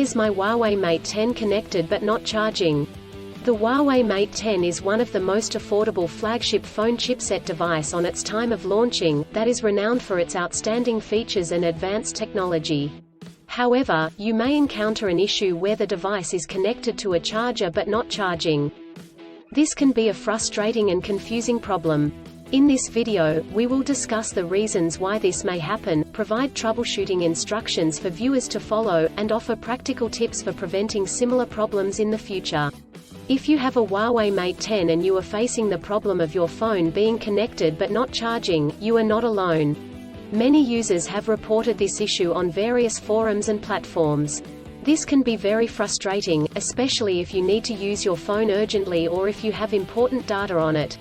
is my Huawei Mate 10 connected but not charging? The Huawei Mate 10 is one of the most affordable flagship phone chipset device on its time of launching, that is renowned for its outstanding features and advanced technology. However, you may encounter an issue where the device is connected to a charger but not charging. This can be a frustrating and confusing problem. In this video, we will discuss the reasons why this may happen, provide troubleshooting instructions for viewers to follow, and offer practical tips for preventing similar problems in the future. If you have a Huawei Mate 10 and you are facing the problem of your phone being connected but not charging, you are not alone. Many users have reported this issue on various forums and platforms. This can be very frustrating, especially if you need to use your phone urgently or if you have important data on it.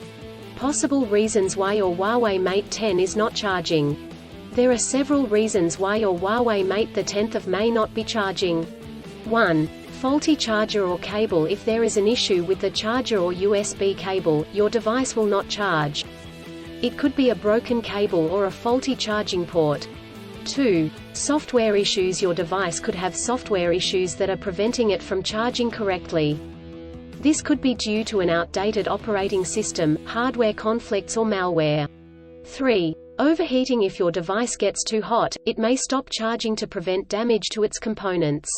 Possible reasons why your Huawei Mate 10 is not charging. There are several reasons why your Huawei Mate 10 may not be charging. 1. Faulty charger or cable. If there is an issue with the charger or USB cable, your device will not charge. It could be a broken cable or a faulty charging port. 2. Software issues. Your device could have software issues that are preventing it from charging correctly. This could be due to an outdated operating system, hardware conflicts or malware. 3. Overheating. If your device gets too hot, it may stop charging to prevent damage to its components.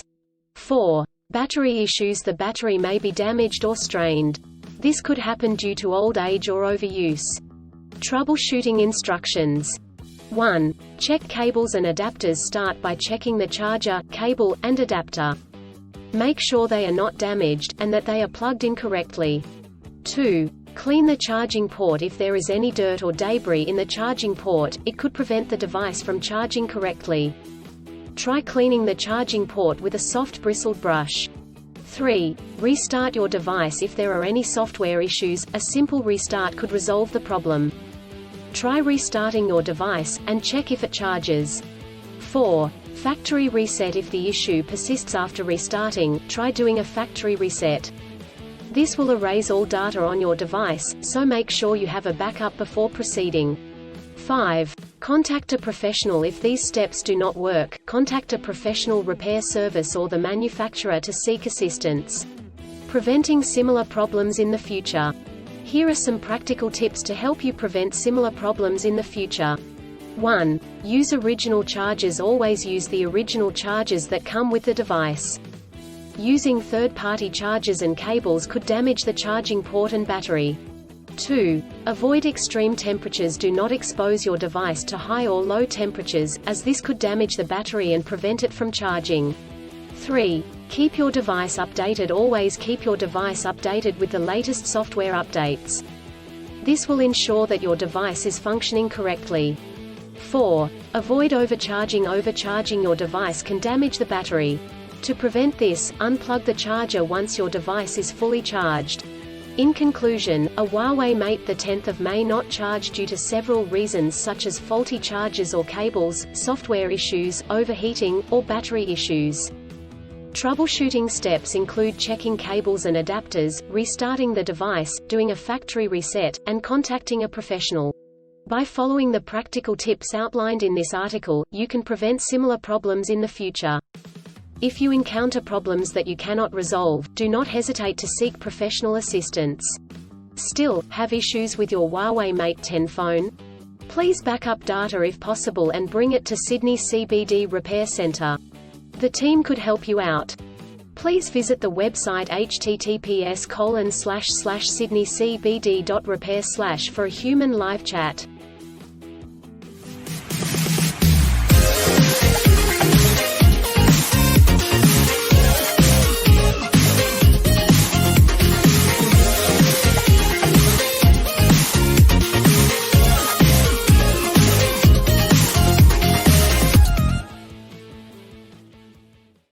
4. Battery issues. The battery may be damaged or strained. This could happen due to old age or overuse. Troubleshooting instructions. 1. Check cables and adapters. Start by checking the charger, cable, and adapter. Make sure they are not damaged, and that they are plugged in correctly. 2. Clean the charging port. If there is any dirt or debris in the charging port, it could prevent the device from charging correctly. Try cleaning the charging port with a soft bristled brush. 3. Restart your device. If there are any software issues, a simple restart could resolve the problem. Try restarting your device, and check if it charges. 4. Factory reset. If the issue persists after restarting, try doing a factory reset. This will erase all data on your device, so make sure you have a backup before proceeding. 5. Contact a professional. If these steps do not work, contact a professional repair service or the manufacturer to seek assistance. Preventing similar problems in the future. Here are some practical tips to help you prevent similar problems in the future. 1. Use original chargers. Always use the original chargers that come with the device. Using third-party chargers and cables could damage the charging port and battery. 2. Avoid extreme temperatures. Do not expose your device to high or low temperatures, as this could damage the battery and prevent it from charging. 3. Keep your device updated. Always keep your device updated with the latest software updates. This will ensure that your device is functioning correctly. 4. Avoid overcharging. Overcharging your device can damage the battery. To prevent this, unplug the charger once your device is fully charged. In conclusion, a Huawei Mate 10 may not charge due to several reasons such as faulty chargers or cables, software issues, overheating, or battery issues. Troubleshooting steps include checking cables and adapters, restarting the device, doing a factory reset, and contacting a professional. By following the practical tips outlined in this article, you can prevent similar problems in the future. If you encounter problems that you cannot resolve, do not hesitate to seek professional assistance. Still, have issues with your Huawei Mate 10 phone? Please back up data if possible and bring it to Sydney CBD Repair Centre. The team could help you out. Please visit the website https://sydneycbd.repair/ for a human live chat.